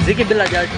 Ziki bila jasho.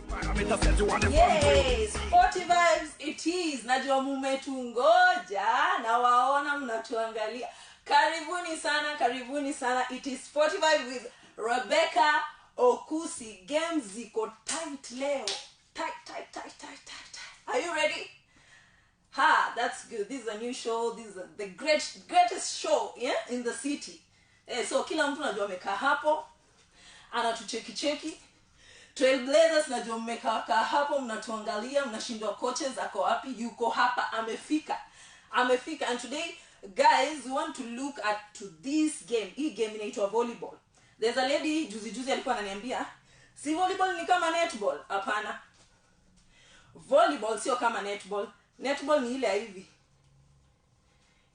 Yes, Sporty vibes it is. Najua mumetungoja na waona mnatuangalia. Karibuni sana. It is Sporty vibe with Rebecca Okusi. Games ziko tight leo. Tight. Are you ready? That's good. This is a new show. This is the greatest show, yeah, in the city. So kila mtu najua amekaa hapo anatucheki. Trailblazers najua mmekaa hapo mnatuangalia, mnashindwa coaches ako wapi, yuko hapa, amefika. And today guys, we want to look at this game. Hii game inaitwa volleyball. There's a lady juzi alikuwa ananiambia si volleyball ni kama netball. Hapana, volleyball sio kama netball. Netball ni ile hivi,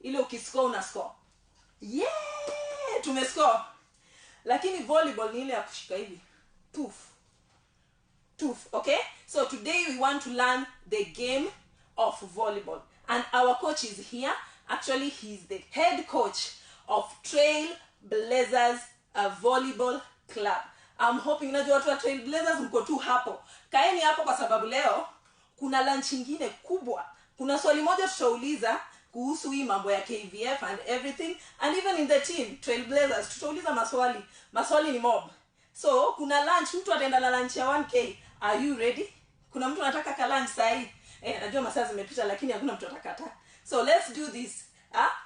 ile ukiscore una score, tumescore. Lakini volleyball ni ile ya kushika hivi, toof. Okay, so today we want to learn the game of volleyball, and our coach is here. Actually, he's the head coach of Trailblazers volleyball club. I'm hoping najua watu wa Trailblazers mko tu hapo. Kaeni hapo kwa sababu leo kuna lunch nyingine kubwa. Kuna swali moja tutauliza kuhusu hii mambo ya KVF and everything, and even in the team Trailblazers tutauliza maswali ni mob. So kuna lunch, mtu ataenda na lunch ya 1k. Are you ready? Kuna mtu anataka ka lunch sahi? Najua masaa zimepita lakini hakuna mtu atakata. So let's do this.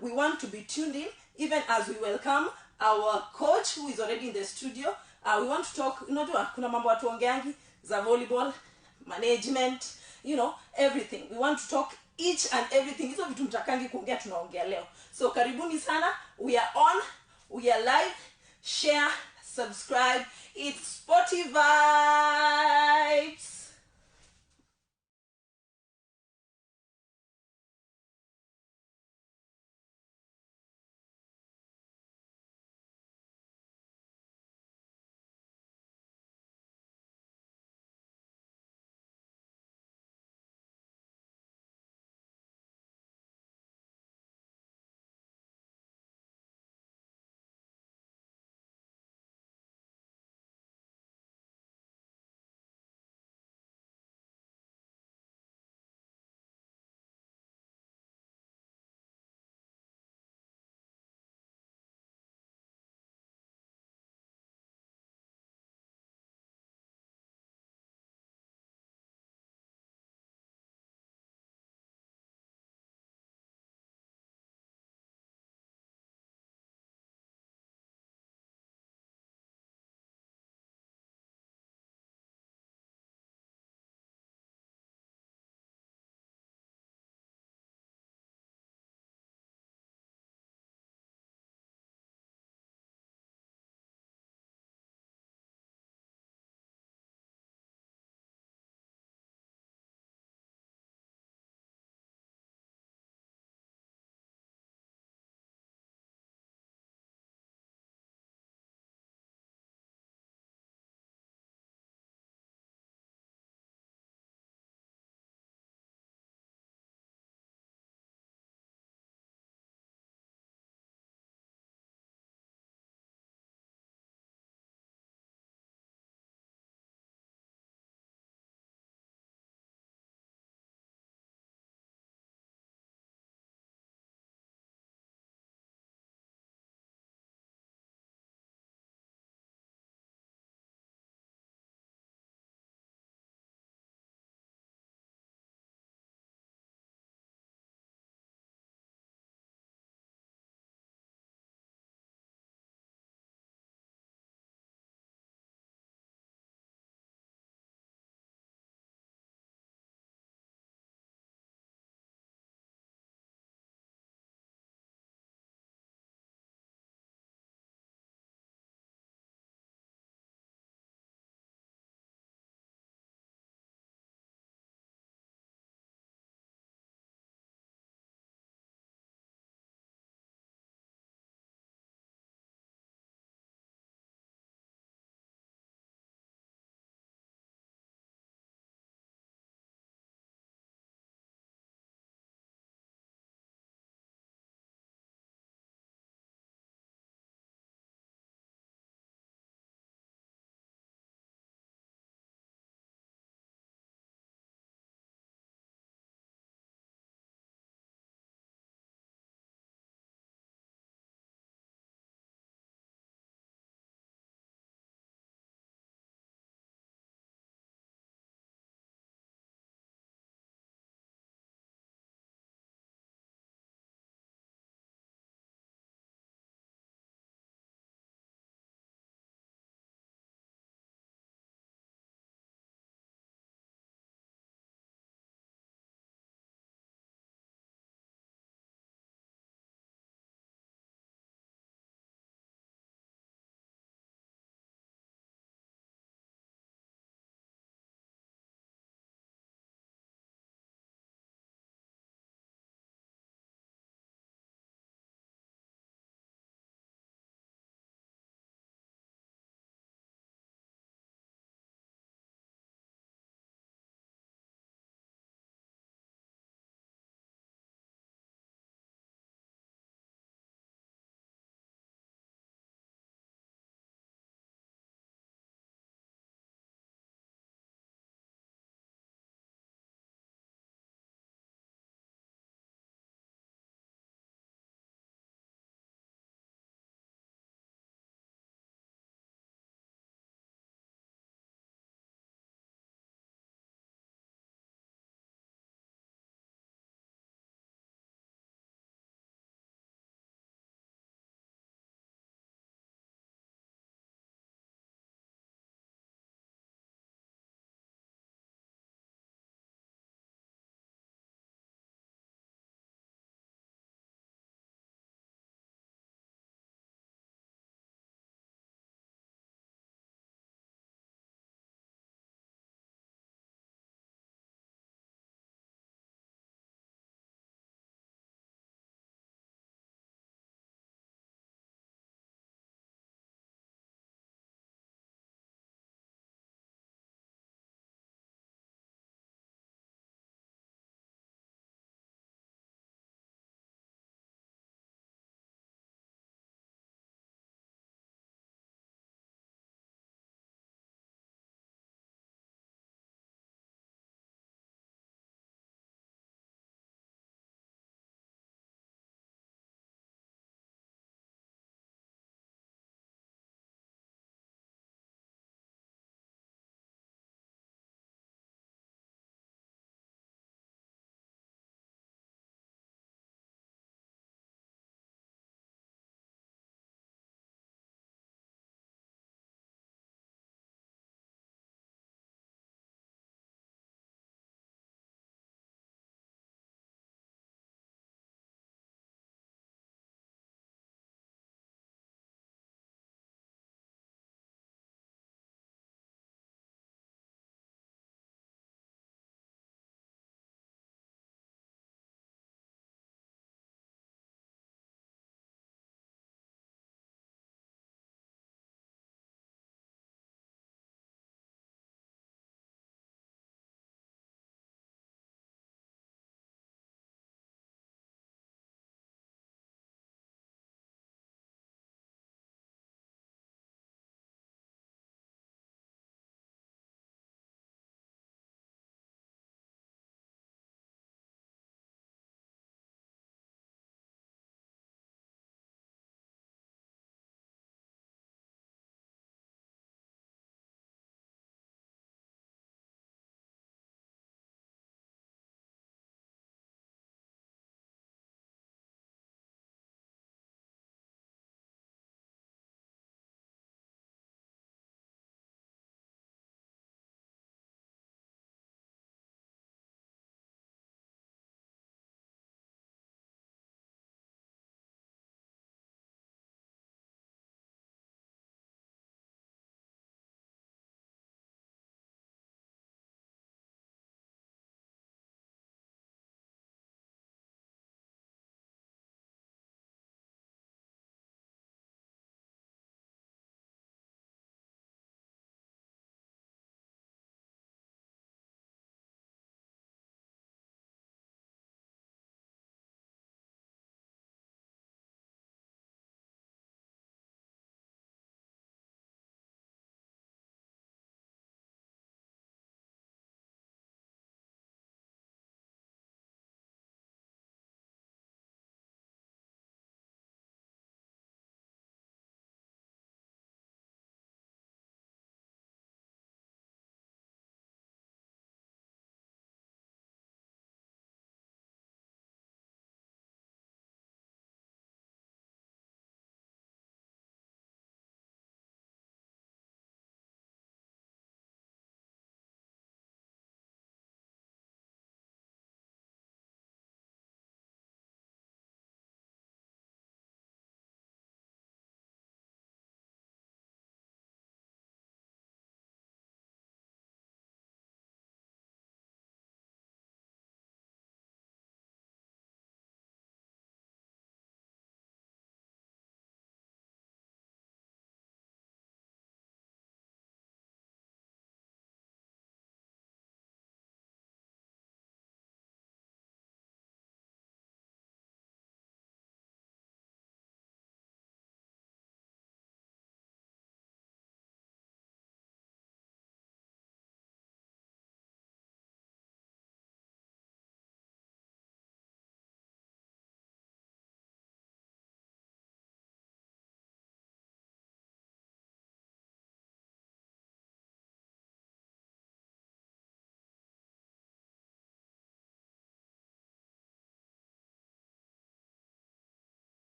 We want to be tuned in even as we welcome our coach who is already in the studio. We want to talk, unajua kuna mambo watu ongeangi za volleyball, management, everything. We want to talk each and everything. Hizo vitu mtakangi kuongea tunaongea leo. So karibuni sana. We are on, we are live. Share, subscribe. It's Sporty vibes.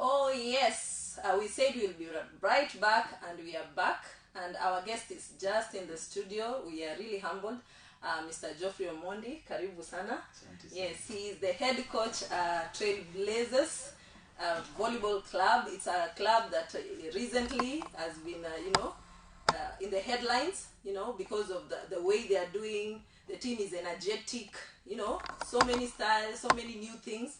Oh yes, we said we'll be right back, and we are back, and our guest is just in the studio. We are really humbled. Mr. Geoffrey Omondi, karibu sana. Yes, he is the head coach, Trailblazers volleyball club. It's a club that recently has been, in the headlines, because of the way they are doing. The team is energetic, so many styles, so many new things.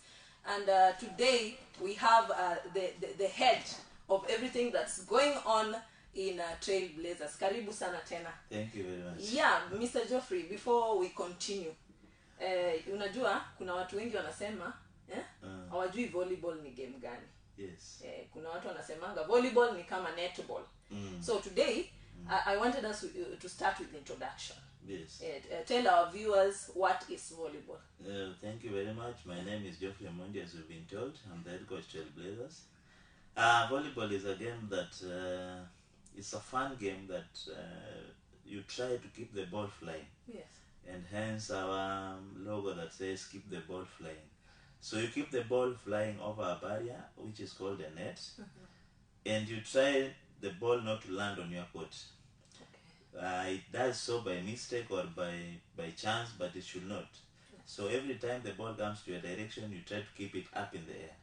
And today we have the head of everything that's going on in Trailblazers. Karibu sana tena. Thank you very much. Yeah, Mr. Geoffrey, before we continue, unajua kuna watu wengi wanasema hawajui volleyball ni game gani. Yes. Kuna watu wanasemanga volleyball ni kama netball. So today I wanted us to start with the introduction. Yes. Tell our viewers what is volleyball. Thank you very much. My name is Geoffrey Omondi, as you've been told. I'm the head coach Trailblazers. Volleyball is a game that it's a fun game that you try to keep the ball flying. Yes. And hence our logo that says keep the ball flying. So you keep the ball flying over a barrier, which is called a net, and you try the ball not to land on your court. It does so by mistake or by chance, but it should not. So every time the ball comes to your direction, you try to keep it up in the air.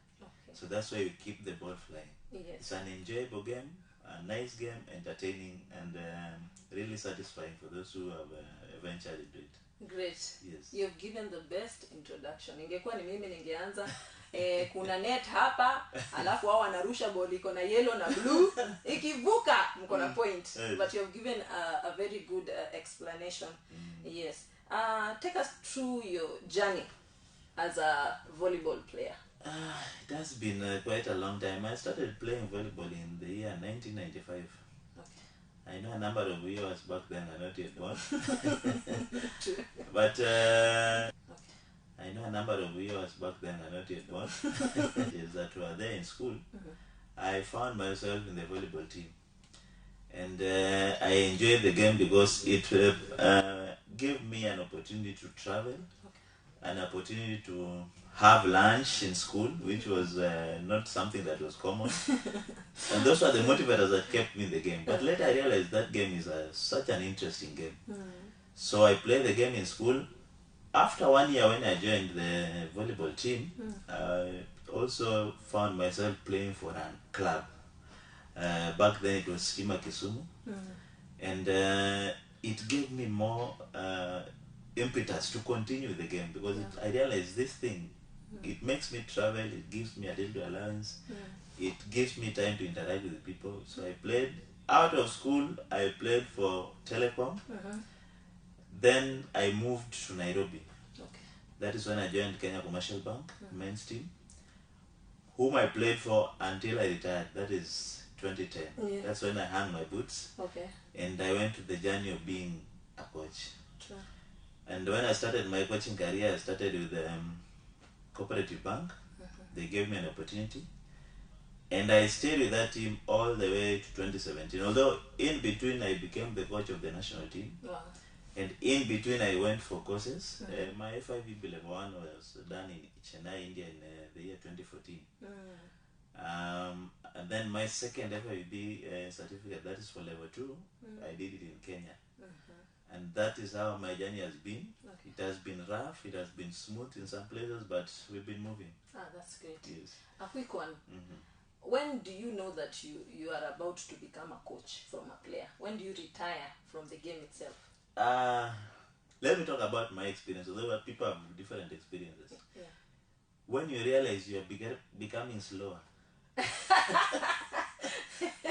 So that's why you keep the ball flying. Yes. It's an enjoyable game, a nice game, entertaining, and really satisfying for those who have eventually do it. Great. Yes. You've given the best introduction. Ingekuwa ni mimi ningeanza kuna net hapa, alafu wao wanarusha ball iko na yellow na blue, ikivuka mko na point. But you've given a very good explanation. Yes. Take us through your journey as a volleyball player. It has been quite a long time. I started playing volleyball in the year 1995. I know a number of viewers back then are not yet born. But I know a number of viewers back then are not yet born. Is that were there in school. I found myself in the volleyball team. And I enjoyed the game because it gave me an opportunity to travel, an opportunity to have lunch in school, which was not something that was common. And those were the motivators that kept me in the game. But later I realized that game is such an interesting game. So I played the game in school. After 1 year, when I joined the volleyball team, I also found myself playing for a club. Back then it was Stima Kisumu. And it gave me more impetus to continue the game because I realized this thing, it makes me travel, it gives me a little allowance, it gives me time to interact with the people. So I played out of school. I played for Telecom. Then I moved to Nairobi. That is when I joined Kenya Commercial Bank men's team, whom I played for until I retired. That is 2010. That's when I hung my boots. And I went to the journey of being a coach. And when I started my coaching career, I started with Cooperative Bank. They gave me an opportunity. And I stayed with that team all the way to 2017. Although in between I became the coach of the national team. And in between I went for courses. My FIVB level 1 was done in Chennai, India in the year 2014. And then my second FIVB certificate, that is for level 2, I did it in Kenya. And that is how my journey has been. It has been rough, it has been smooth in some places, but we've been moving. That's great. Yes. A quick one. When do you know that you are about to become a coach from a player? When do you retire from the game itself? Let me talk about my experience. Although people have different experiences. When you realize you are becoming slower.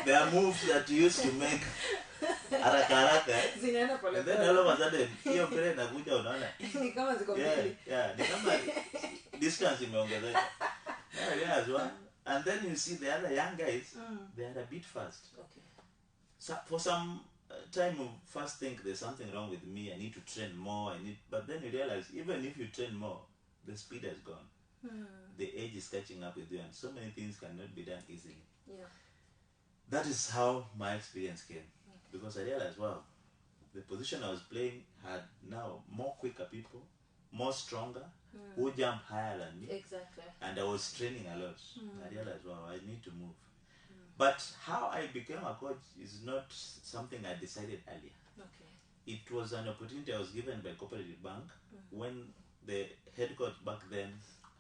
There are moves that you used to make haraka haraka. And then all of a sudden, hiyo mbele inakuja unaona. Ni kama ziko mbili. Ni kama distance imeongezeka. Yeah, one. And then you see the other young guys, they are a bit fast. So for some time you first think there's something wrong with me, I need to train more, but then you realize even if you train more, the speed has gone. The age is catching up with you and so many things cannot be done easily. That is how my experience came. Because I realized, wow, the position I was playing had now more quicker people, more stronger, who jump higher than me. And I was training a lot. I realized, wow, I need to move. But how I became a coach is not something I decided earlier. It was an opportunity I was given by Cooperative Bank when the head coach back then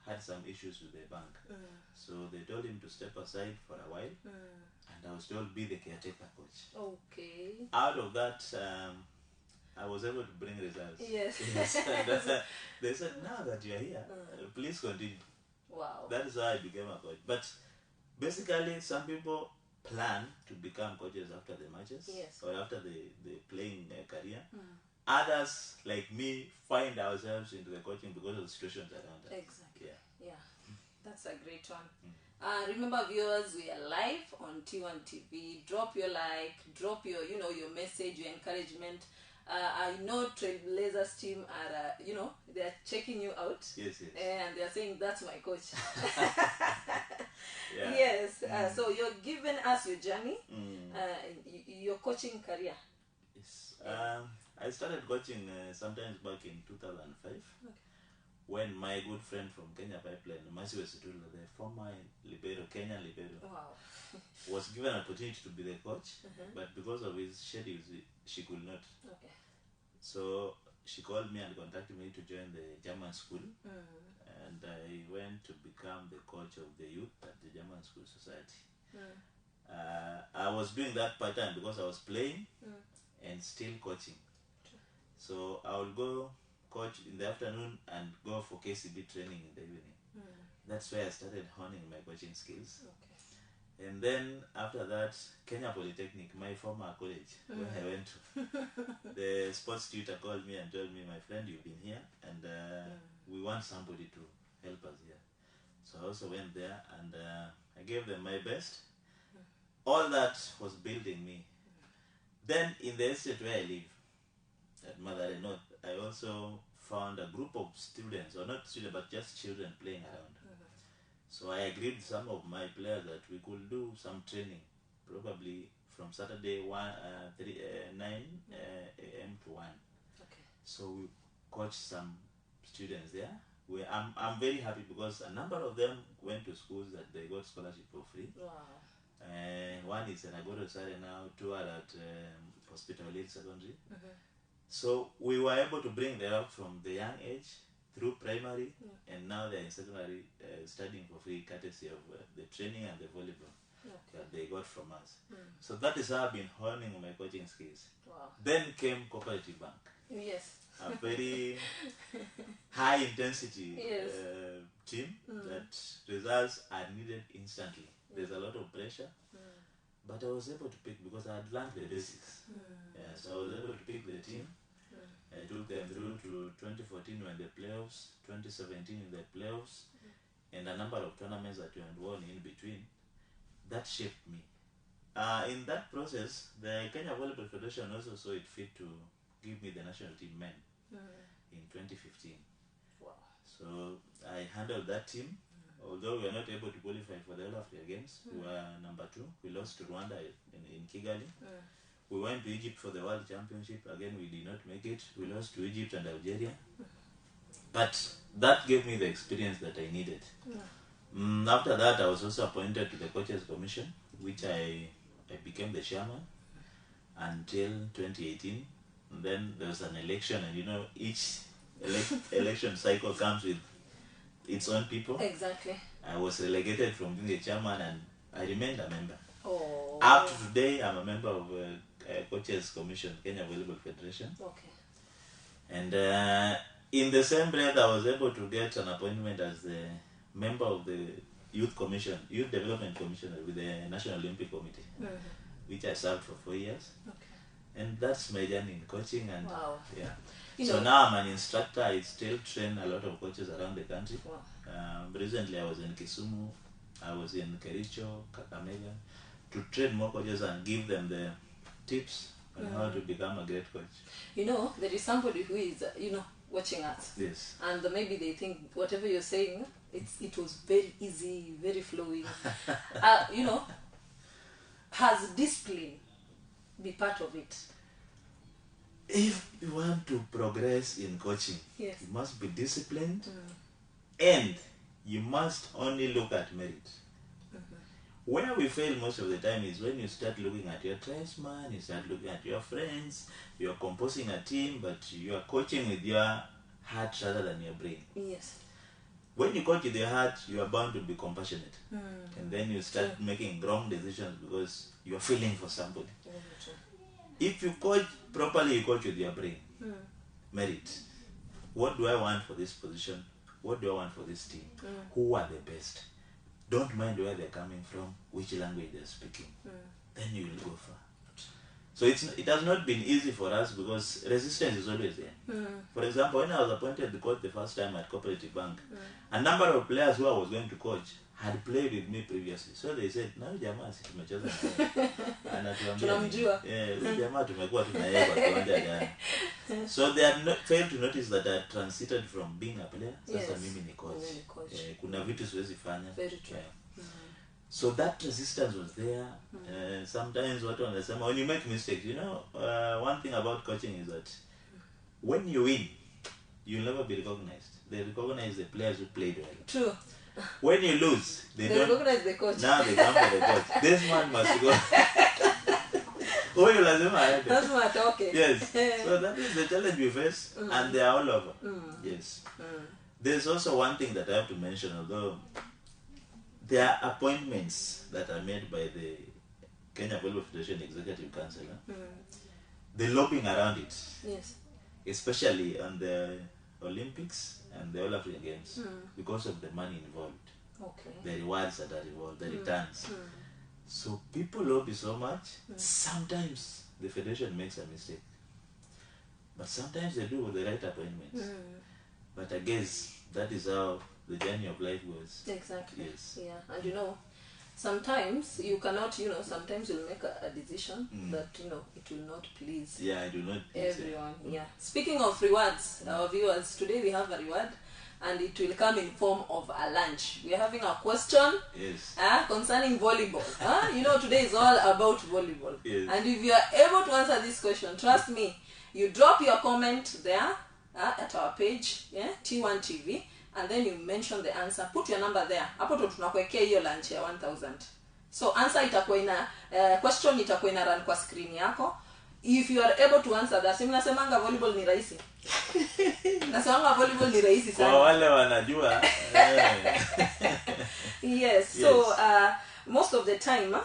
had some issues with the bank. So they told him to step aside for a while, and I was told be the caretaker coach. Out of that, I was able to bring results. And they said, now that you are here, please continue. That is how I became a coach. But basically, some people plan to become coaches after the matches or after the playing career. Others, like me, find ourselves into the coaching because of the situations around us. That's a great one. Remember, viewers, we are live on T1 TV. Drop your like, drop your message, your encouragement. I know Trailblazers team are they are checking you out. And they are saying that's my coach. So you're giving us your journey, your coaching career. I started coaching sometimes back in 2005. When my good friend from Kenya Pipeline, Masi Wesitula, the former Kenyan libero, was given an opportunity to be the coach, but because of his schedules, she could not. So she called me and contacted me to join the German school, and I went to become the coach of the youth at the German School Society. I was doing that part-time because I was playing and still coaching. So I would go coach in the afternoon and go for KCB training in the evening. That's where I started honing my coaching skills. And then after that, Kenya Polytechnic, my former college, where I went to, the sports tutor called me and told me, my friend, you've been here and we want somebody to help us here. So I also went there and I gave them my best. All that was building me. Then in the estate where I live, at Mathare North, I also found a group of students, or not students, but just children playing around. So I agreed with some of my players that we could do some training, probably from Saturday 9 a.m. to 1. Okay. So we coach some students there. I'm very happy because a number of them went to schools that they got scholarship for free. Wow. One is in Agoro Sare now, two are at Hospital Hill Secondary. Mm-hmm. So we were able to bring them up from the young age through primary, and now they're in secondary studying for free, courtesy of the training and the volleyball that they got from us. So that is how I've been honing my coaching skills. Wow. Then came Cooperative Bank. Yes. A very high intensity Yes. team that results are needed instantly. There's a lot of pressure, but I was able to pick because I had learned the basics. Yeah, so I was able to pick the team. I took them through to 2014 when the playoffs, 2017 in the playoffs, and a number of tournaments that we had won in between. That shaped me. In that process, the Kenya Volleyball Federation also saw it fit to give me the national team men in 2015. Wow. So I handled that team. Although we were not able to qualify for the All Africa Games, we were number 2. We lost to Rwanda in Kigali. We went to Egypt for the World Championship. Again, we did not make it. We lost to Egypt and Algeria. But that gave me the experience that I needed. After that, I was also appointed to the Coaches Commission, which I became the chairman until 2018. And then there was an election, and you know, each election cycle comes with its own people. Exactly. I was relegated from being the chairman, and I remained a member. Oh. Up to today, I'm a member of Coaches Commission, Kenya Volleyball Federation. Okay. And in the same breath, I was able to get an appointment as the member of the Youth Development Commission with the National Olympic Committee, which I served for 4 years. Okay. And that's my journey in coaching. And wow. Yeah. You So know, now I'm an instructor. I still train a lot of coaches around the country. wow. Recently, I was in Kisumu, I was in Kericho, Kakamega, to train more coaches and give them the tips on how to become a great coach. You know, there is somebody who is, watching us. Yes. And maybe they think whatever you're saying, it was very easy, very flowing. Has discipline be part of it? If you want to progress in coaching, Yes. you must be disciplined, and you must only look at merit. Where we fail most of the time is when you start looking at your tribesman, you start looking at your friends, you are composing a team, but you are coaching with your heart rather than your brain. Yes. When you coach with your heart, you are bound to be compassionate. And then you start making wrong decisions because you are feeling for somebody. If you coach properly, you coach with your brain. Merit. What do I want for this position? What do I want for this team? Who are the best? Don't mind where they're coming from, which language they're speaking. Then you will go far. So it has not been easy for us because resistance is always there. For example, when I was appointed to coach the first time at Cooperative Bank, a number of players who I was going to coach had played with me previously. So they said, now jamaa si tumecheza na Tunamjua. jamaa tumekuwa tunayeye kwa kiwanja jana. So they had failed to notice that I had transited from being a player. Sasa mimi ni coach. Kuna vitu siwezi fanya. Very true. So that resistance was there. Sometimes when you make mistakes, one thing about coaching is that when you win, you'll never be recognized. They recognize the players who played well. True. When you lose, they don't recognize the coach. Now they come for the coach. This man must go. That's what, okay. Yes. So that is the challenge we face, and they are all over. Yes. There's also one thing that I have to mention, although there are appointments that are made by the Kenya Volleyball Federation Executive Council. The lobbying around it. Yes. Especially on the Olympics and the All African Games, because of the money involved. Okay. The rewards that are involved, the returns. So people lobby so much, sometimes the federation makes a mistake. But sometimes they do with the right appointments. But I guess that is how the journey of life goes. Exactly. Yes. Yeah. And sometimes you cannot, sometimes you'll make a decision that, it will not please it will not please everyone. Yeah. Speaking of rewards, our viewers, today we have a reward. and it will come in form of a lunch. We are having a question concerning volleyball. You know, today is all about volleyball. Yes. And if you are able to answer this question, trust me, you drop your comment there at our page, T1 TV, and then you mention the answer. Put your number there. Hapo tu tunakuwekea hiyo lunch ya 1000. So answer itakuwa ina question itakuwa ina run kwa screen yako. If you are able to answer that, mnasemanga volleyball ni rahisi. Nasemanga volleyball ni rahisi sana. Kwa wale wanajua. Yes. So most of the time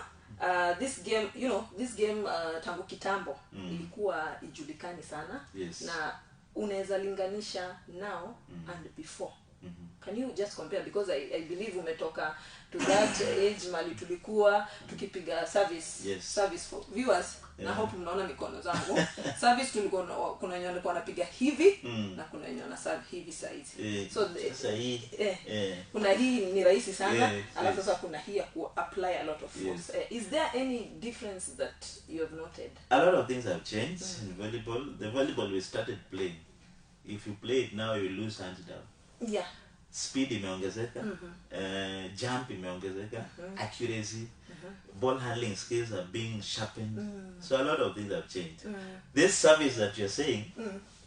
this game, you know, this game tangu kitambo ilikuwa ijulikani sana. Yes. Na unaweza linganisha now and before. Can you just compare, because I believe umetoka to that age mali tulikuwa tukipiga service service for viewers na hope mnaona mikono zangu. Service tulikuwa kuna wenye walikuwa wanapiga hivi na kuna wenye wana serve hivi size. So sasa hii kuna hii ni rahisi sana, alafu sasa kuna hii ya ku apply a lot of force. Is there any difference that you have noted? A lot of things have changed in volleyball. The volleyball we started playing, if you play it now you lose hands down. Yeah. Speed imeongezeka, jump imeongezeka, accuracy, ball handling skills are being sharpened. So a lot of things have changed. This service that you're saying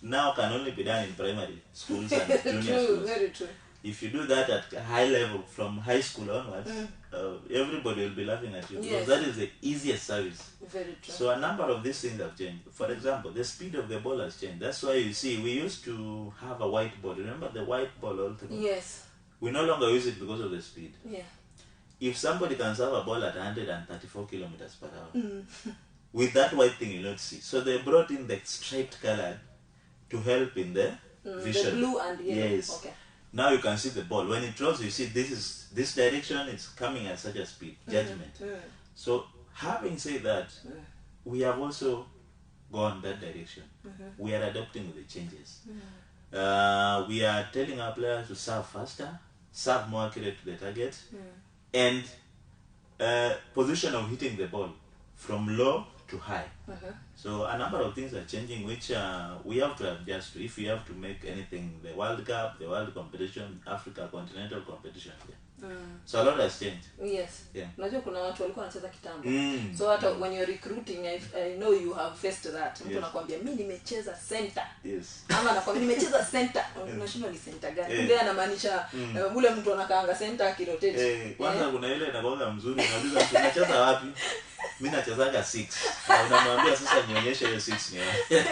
now can only be done in primary schools and junior schools. Very true. If you do that at high level from high school onwards, everybody will be laughing at you, because that is the easiest service. Very true. So a number of these things have changed. For example, the speed of the ball has changed. That's why you see we used to have a white ball. Remember the white ball ultimate? Yes. We no longer use it because of the speed. Yeah. If somebody can serve a ball at 134 kilometers per hour, with that white thing you'll not see. So they brought in the striped color to help in the vision. The blue and yellow. Yes. Okay. Now you can see the ball. When it throws, you see this direction is coming at such a speed. Judgment. So having said that, we have also gone that direction. We are adapting with the changes. We are telling our players to serve faster, serve more accurate to the target, and position of hitting the ball from low to high. So a number of things are changing, which we have to adjust to if we have to make anything, the World Cup, the World Competition, Africa Continental Competition. So a lot has changed. Yes. Yeah. Unajua kuna watu walikuwa wanacheza kitambo. So hata when you're recruiting, I know you have faced that. Mtu anakuambia mimi nimecheza center. Yes. Ama anakuambia nimecheza center. Unashindwa ni center gani? Kumbe anamaanisha ule mtu anakaanga center akirotate. Kwanza kuna ile inakuwa mzuri, unauliza mtu unacheza wapi? Mimi nachezaga 6. Na unamwambia sasa nionyeshe hiyo 6 ni wapi.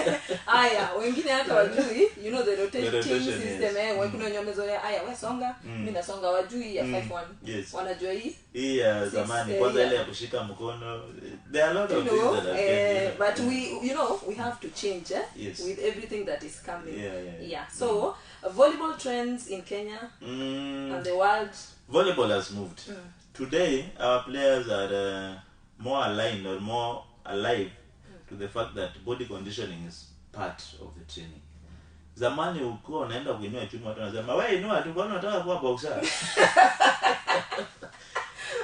Aya, wengine hata wajui, you know the rotation system kuna wenye wamezoea aya wewe songa, mimi nasonga, wajui ya 5-1. Wanajua hii ya zamani kwanza ile ya kushika mkono. There are a lot of things that are but we have to change with everything that is coming. So volleyball trends in Kenya and the world. Volleyball has moved. Today our players are more aligned or more alive to the fact that body conditioning is part of the training. Zamani uko unaenda kuinua chuma, watu wanasema wewe inua tu, kwani unataka kuwa boxer?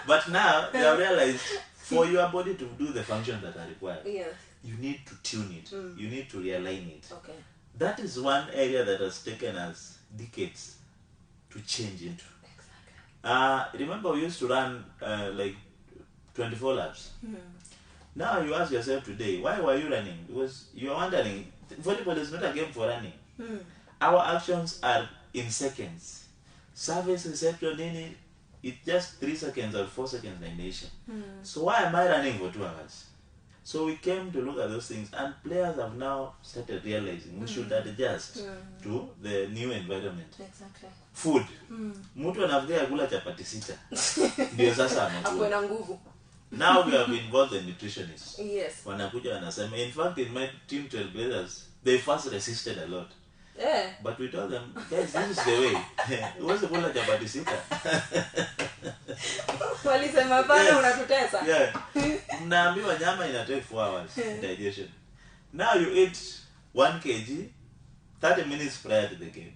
But now they have realized for your body to do the functions that are required, you need to tune it. You need to realign it. Okay. That is one area that has taken us decades to change into. Exactly. Remember we used to run like 24 laps. Now you ask yourself today, why were you running? Because you are wondering, volleyball is not a game for running. Our actions are in seconds. Service, reception, it's just 3 seconds or 4 seconds in nation. So why am I running for 2 hours? So we came to look at those things, and players have now started realizing we should adjust to the new environment. Exactly. Food. Mtu anafikiria kula chapati 6. Ndio sasa anakuwa na nguvu. Now we have involved the nutritionists. Yes. Wanakuja wanasema, in fact in my team trailblazers, they first resisted a lot. But we told them, guys, this is the way. Uweze kula chapati 6. Walisema bana unatutesa. Mnaambiwa nyama ina take 4 hours digestion. Now you eat 1 kg 30 minutes prior to the game.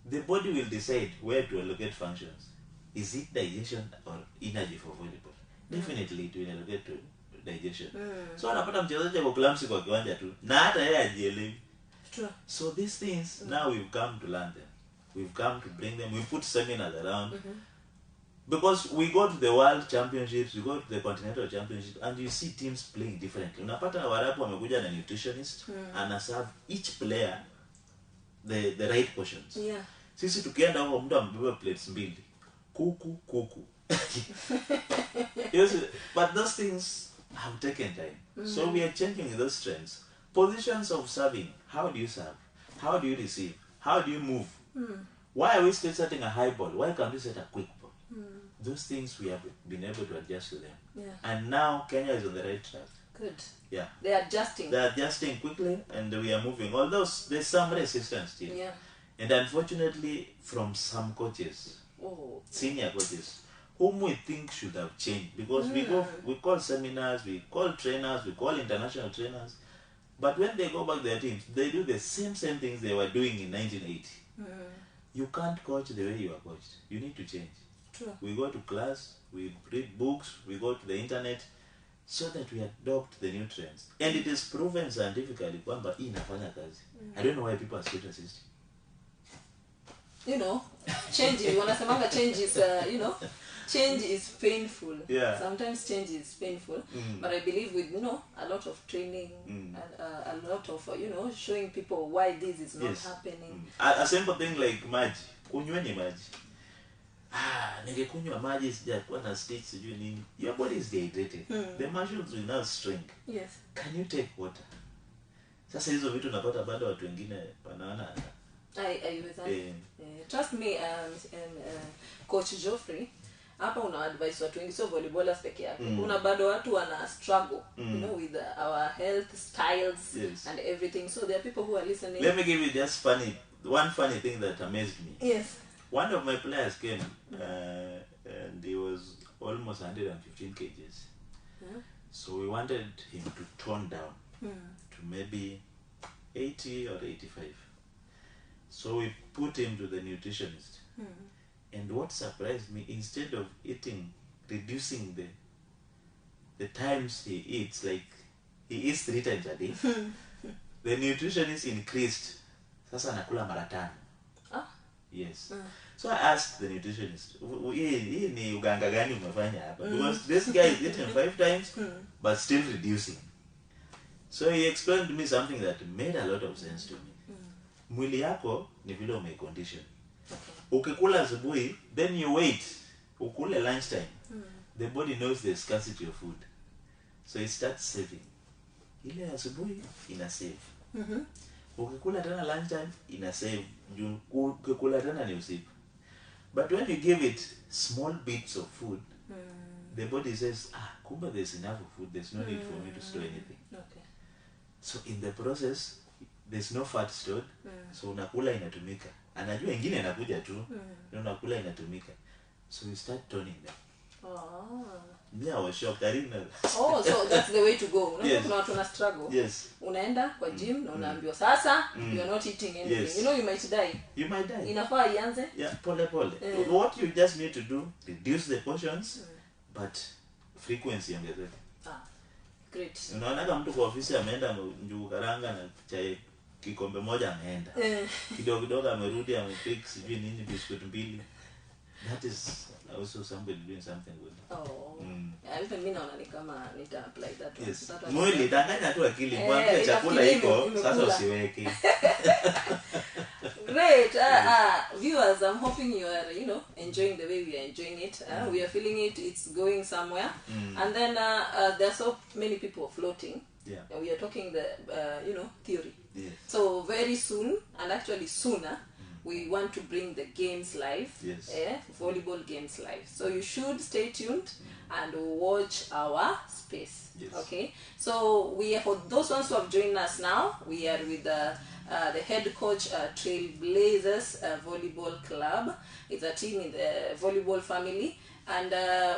The body will decide where to allocate functions. Is it digestion or energy for volleyball? Definitely it will allocate to digestion. So anapata mchezaji kwa clumsy kwa kiwanja tu na hata yeye ajielewi. So these things now we've come to learn them. we've come to bring them. We put seminars around. Because we go to the world championships, we go to the continental championship, and you see teams playing differently. Unapata Warabu wamekuja na nutritionist and serve each player the right portions. Yeah. Sisi tukienda huko mtu amebeba plates mbili. Kuku. Yes, but those things have taken time. So we are changing those trends. Positions of serving. How do you serve? How do you receive? How do you move? Why are we still setting a high ball? Why can't we set a quick ball? Those things we have been able to adjust to them. Yeah. And now Kenya is on the right track. Good. Yeah. They're adjusting. They're adjusting quickly and we are moving. Although there's some resistance still. Yeah. And unfortunately from some coaches, senior coaches, whom we think should have changed. Because we call seminars, we call trainers, we call international trainers. But when they go back to their teams, they do the same things they were doing in 1980. You can't coach the way you are coached. You need to change. True. We go to class, we read books, we go to the internet, so that we adopt the new trends. And it is proven scientifically kwamba hii inafanya kazi. I don't know why people are still resisting. You know, change is, change is painful. Yeah. Sometimes change is painful. But I believe with, a lot of training and a lot of, showing people why this is not happening. A simple thing like maji. Kunyweni maji. Ningekunywa maji sijakuwa na stitch sijui nini. Your body is dehydrated. The muscles will now shrink. Yes. Can you take water? Sasa hizo vitu napata bado watu wengine wanaona. Trust me, Coach Geoffrey, hapa una advise watu wengi, sio volleyballers peke yake. Kuna bado watu wana struggle, with our health styles and everything. So there are people who are listening. Let me give you just one funny thing that amazed me. Yes. One of my players came and he was almost 115 kgs. So we wanted him to tone down to maybe 80 or 85. So we put him to the nutritionist. And what surprised me, instead of reducing the times he eats, like he eats 3 times a day, the nutritionist increased. Sasa anakula mara 5. Yes. So I asked the nutritionist, hii ni uganga gani umefanya hapa? Because this guy is eating 5 times but still reducing. So he explained to me something that made a lot of sense to me. Mwili yako ni vile umecondition. Ukikula asubuhi, then you wait. Ukule lunchtime. The body knows the scarcity of food. So it starts saving. Ile asubuhi ina save. Ukikula tena lunchtime ina save. Ukikula tena ni usiku. But when you give it small bits of food, the body says, kumbe there's enough of food, there's no need for me to store anything. Okay. So in the process, there's no fat stored, so unakula inatumika. Anajua ingine inakuja tu, unakula inatumika. So you start toning them. Me, I was shocked. I didn't know that. So that's the way to go. Yes. Kuna watu na struggle. Yes. Unaenda kwa gym na unaambiwa sasa you are not eating anything. Yes. You might die. You might die. Inafaa ianze. Yeah, pole. What you just need to do, reduce the portions, but frequency ongezeke. Great. Unaona kama mtu kwa ofisi ameenda njugu karanga na chai kikombe moja ameenda. Kidogo amerudi amepick sijui nini biscuit mbili. That is also somebody doing something good. Even mimi naona ni kama nita apply that one. Yes. Mwili danganya tu akili mwambie chakula iko sasa usiweke. Great. Viewers, I'm hoping you are, enjoying the way we are enjoying it. We are feeling it. It's going somewhere. And then there are so many people floating. Yeah. And we are talking the, theory. Yes. So very soon, and actually sooner, we want to bring the games live. Yes. Volleyball games live. So you should stay tuned and watch our space. Yes. Okay. So for those ones who have joined us now, we are with the head coach, Trailblazers Volleyball Club. It's a team in the volleyball family, and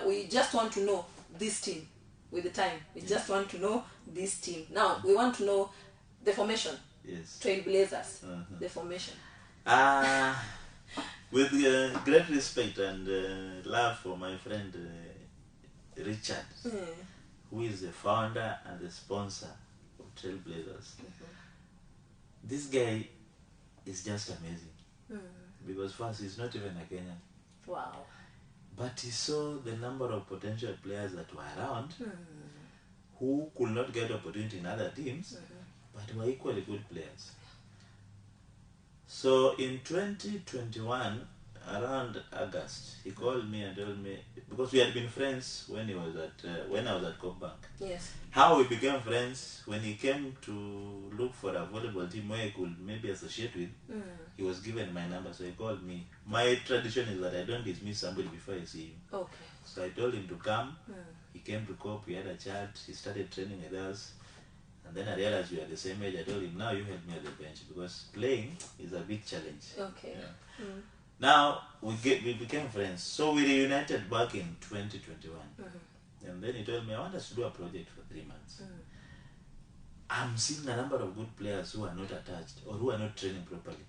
we just want to know this team with the time. We just want to know this team. Now we want to know the formation. Yes. Trailblazers. The formation. With great respect and love for my friend Richard, who is the founder and the sponsor of Trailblazers. This guy is just amazing. because first he's not even a Kenyan. Wow. But he saw the number of potential players that were around who could not get opportunity in other teams, but were equally good players. So in 2021, around August, he called me and told me, because we had been friends when he was at when I was at Coop Bank. Yes. How we became friends, when he came to look for a volleyball team where he could maybe associate with, he was given my number, so he called me. My tradition is that I don't dismiss somebody before I see him. Okay. So I told him to come. He came to Coop, we had a chat, he started training with us. And then I realized we are the same age. I told him, now you help me at the bench, because playing is a big challenge. Okay. Yeah. Now we became friends. So we reunited back in 2021. And then he told me, I want us to do a project for 3 months. I'm seeing a number of good players who are not attached or who are not training properly.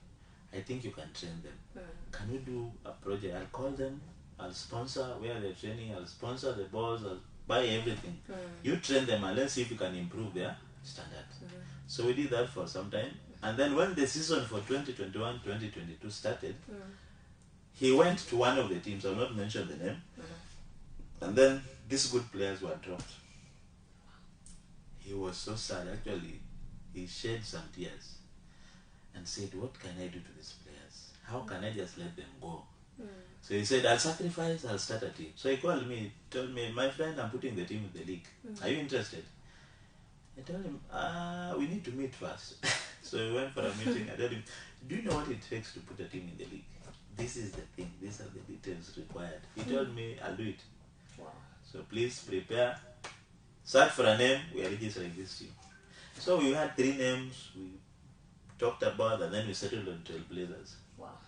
I think you can train them. Can we do a project? I'll call them, I'll sponsor where they're training, I'll sponsor the balls, I'll buy everything. You train them and let's see if you can improve their standard. So we did that for some time. And then when the season for 2021-2022 started, he went to one of the teams, I'll not mention the name, and then these good players were dropped. He was so sad. Actually, he shed some tears and said, what can I do to these players? How can I just let them go? So he said, I'll sacrifice, I'll start a team. So he called me, told me, my friend, I'm putting the team in the league. Are you interested? I told him, we need to meet first. So we went for a meeting. I told him, do you know what it takes to put a team in the league? This is the thing. These are the details required. He told me, I'll do it. Wow. So please prepare. Search for a name. We are registering this team. So we had 3 names we talked about, and then we settled on Trailblazers. Wow.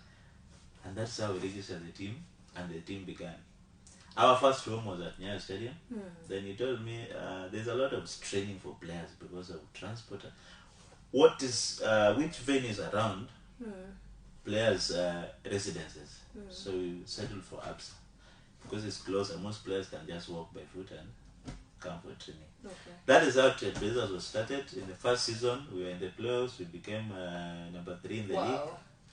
And that's how we registered the team, and the team began. Our first home was at Nyayo Stadium. Then he told me there's a lot of training for players because of transport. What is which venues around players' residences? So we settled for ABSA because it's closer. Most players can just walk by foot and come for training. Okay. That is how Trailblazers was started. In the first season, we were in the playoffs. We became number 3 in the league.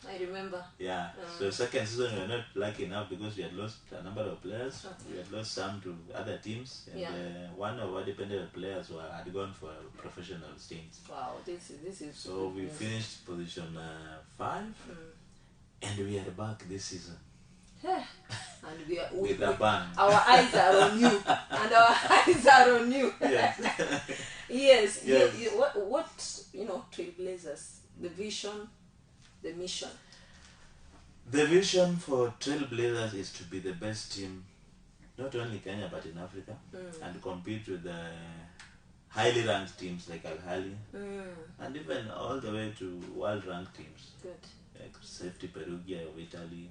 I remember. Yeah. So second season we were not lucky enough because we had lost a number of players. We had lost some to other teams, and one of our dependent players had gone for professional teams. Wow, this is. So we finished position 5, and we are back this season. And we are with a bang. Our eyes are on you, and our eyes are on you. Yes. Yes. Yes. What Trailblazers, the vision, the mission. The vision for Trailblazers is to be the best team, not only Kenya but in Africa, and compete with the highly ranked teams like Al Ahly, and even all the way to world ranked teams. Good. Like Safety Perugia of Italy,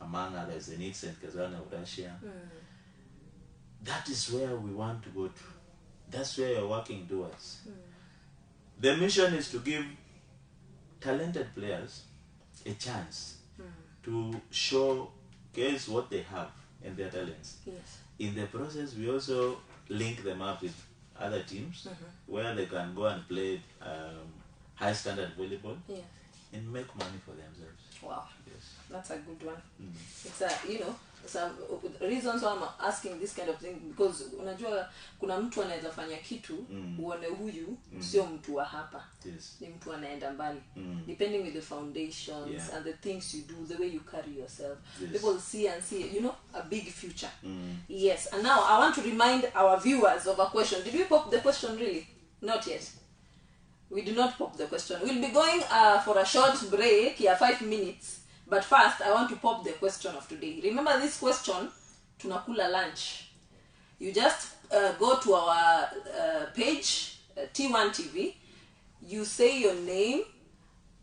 among others, Zenit St. Kazan of Russia. That is where we want to go to. That's where you're working towards. The mission is to give talented players a chance to showcase what they have and their talents. Yes. In the process, we also link them up with other teams where they can go and play high standard volleyball and make money for themselves. Wow. Yes. That's a good one. It's some reasons why I'm asking this kind of thing, because unajua kuna mtu anaweza fanya kitu uone huyu sio mtu wa hapa. Yes. Ni mtu anaenda mbali. Depending with the foundations and the things you do, the way you carry yourself, people see a big future. Yes. And now I want to remind our viewers of a question. Did we pop the question really? Not yet. We did not pop the question. We'll be going for a short break here, 5 minutes. But first, I want to pop the question of today. Remember this question, tunakula lunch. You just go to our page, T1 TV. You say your name,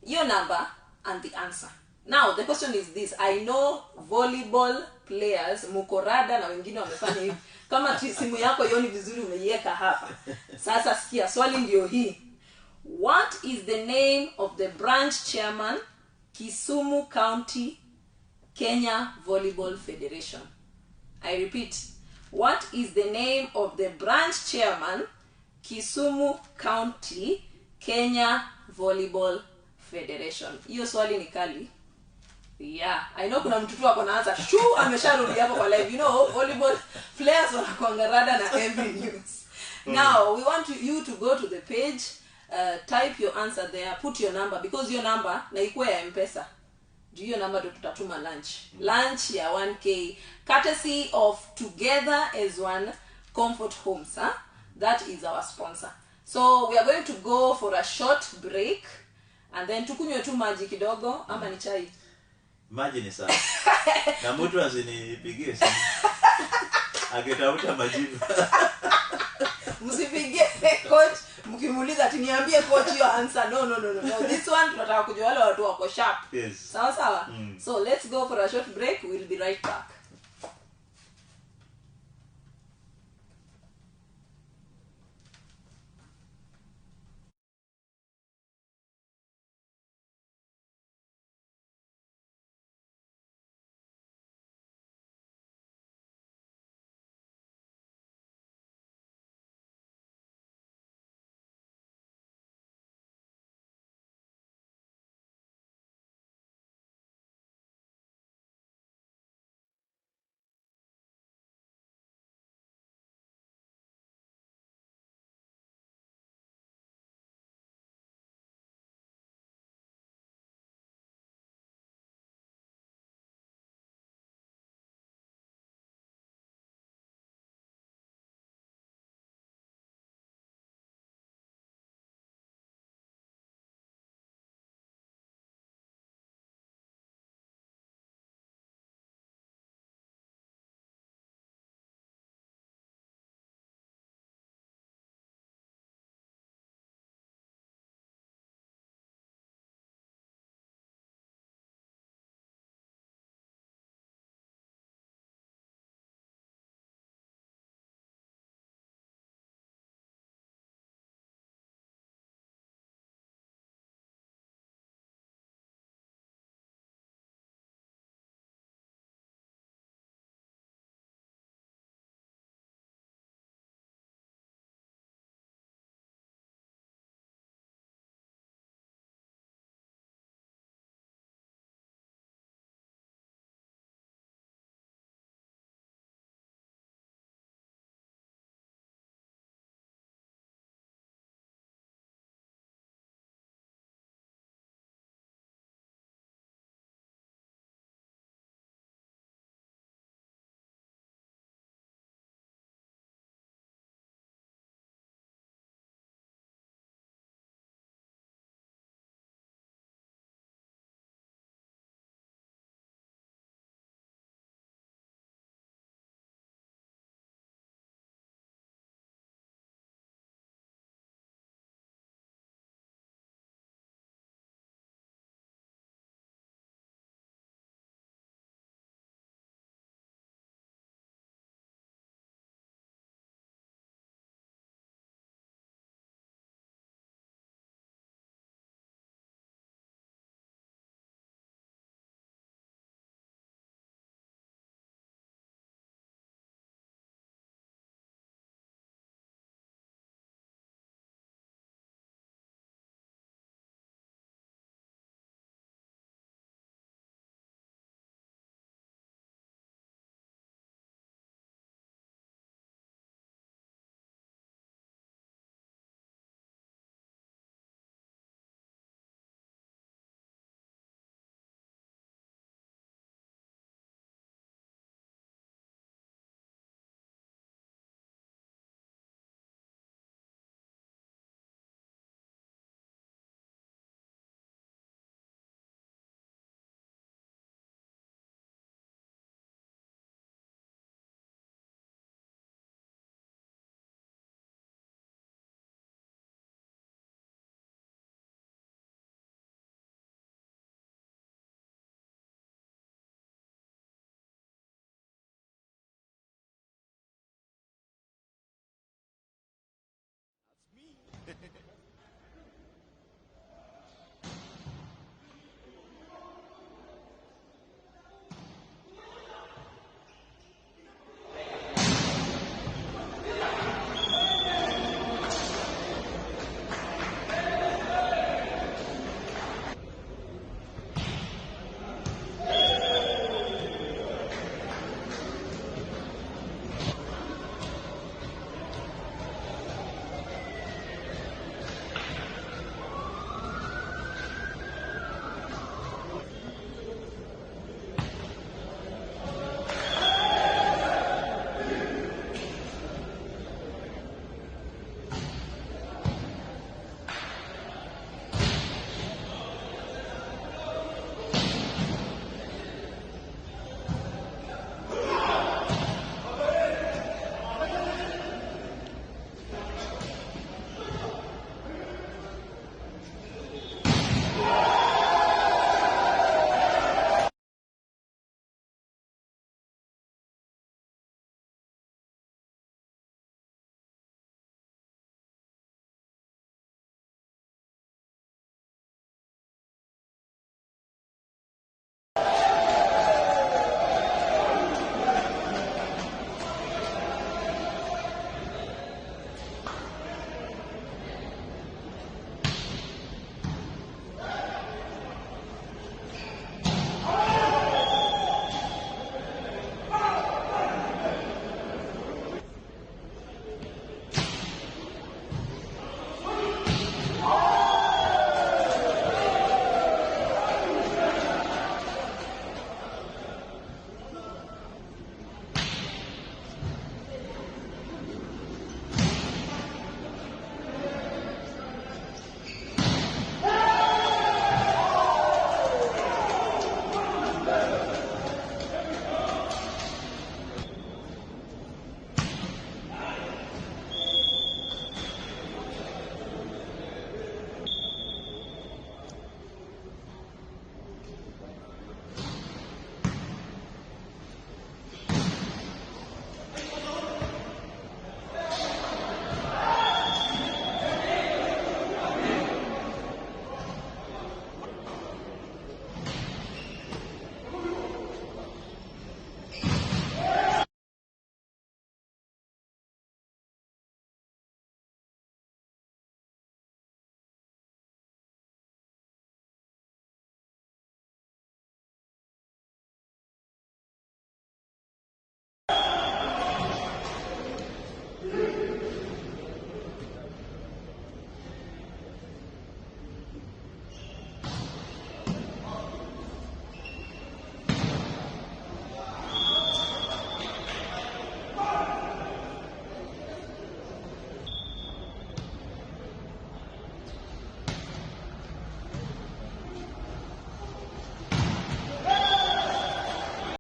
your number, and the answer. Now, the question is this. I know volleyball players, mukorada na wengine wamefanya hivi. Kama simu yako yoni vizuri umeiweka hapa. Sasa sikia, swali ndio hii. What is the name of the branch chairman, Kisumu County, Kenya Volleyball Federation? I repeat, what is the name of the branch chairman, Kisumu County, Kenya Volleyball Federation? Hiyo swali ni kali. Yeah, I know kuna mtu tu ako naanza shoo amesharudi hapo kwa live. You know, volleyball players wanakuanga rada na every news. Now, we want you to go to the page, type your answer there, put your number, because your number na ikuwe ya M-Pesa. Do your number to tutatuma lunch. Lunch ya 1K, courtesy of Together as One Comfort Homes. Huh? That is our sponsor. So we are going to go for a short break, and then tukunywe tu maji kidogo ama ni chai. Maji ni sawa. Na mtu asinipigie simu. Akitafuta majibu. Msipigie coach mkimuuliza tiniambie coach your answer. No. This one tunataka kujua wale watu wako sharp. Yes. Sawa. So let's go for a short break. We'll be right back.